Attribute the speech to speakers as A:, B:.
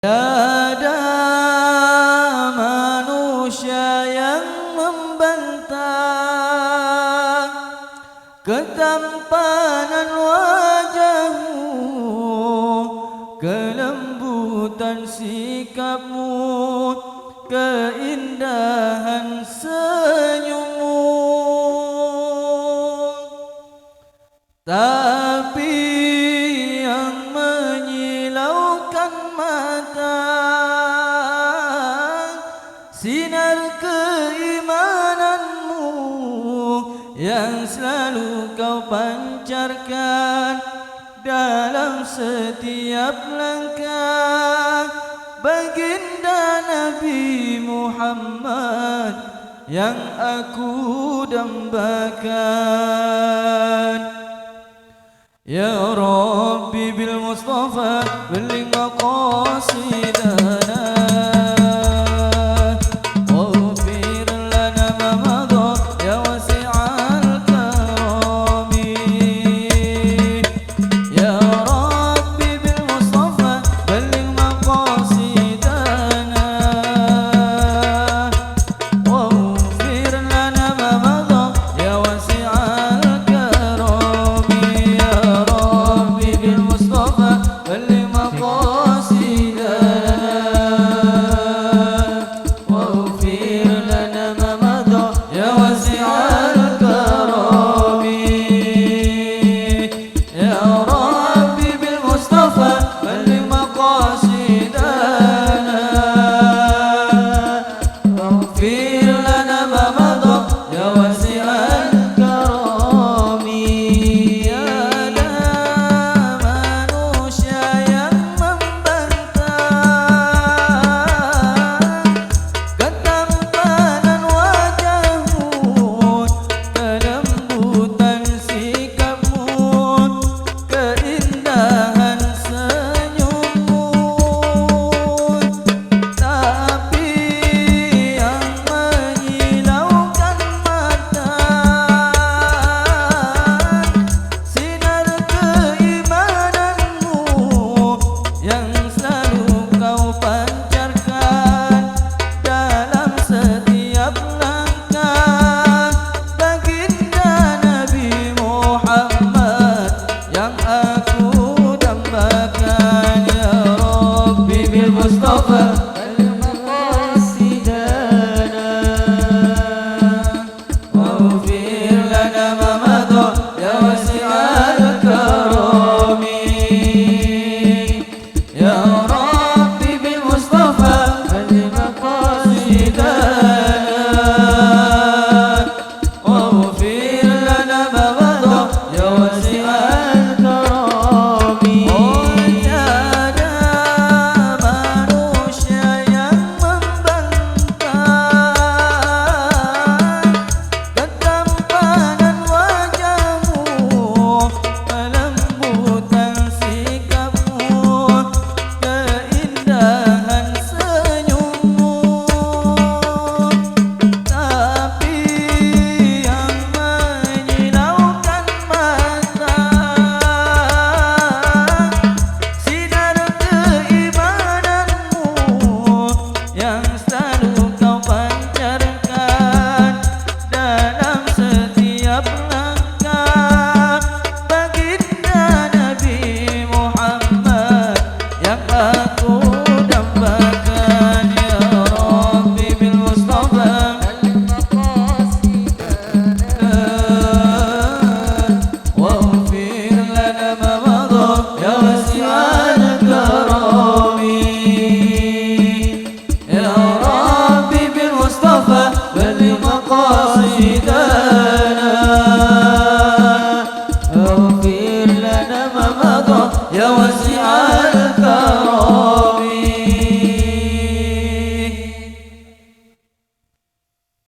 A: Ada manusia yang membantah ketampanan wajahmu, kelembutan sikapmu, keindahan senyummu. Tapi yang menyilaukan mata, sinar keimananmu yang selalu kau pancarkan dalam setiap langkah. Baginda Nabi Muhammad yang aku dambakan. Ya Rabbi bil Mustafa balligh maqasidana, waghfir lana ma madha ya wasi'al karami. Ya Rabbi bil Mustafa balligh maqasidana, waghfir lana ma madha ya wasi'al karami. Ya wasi'al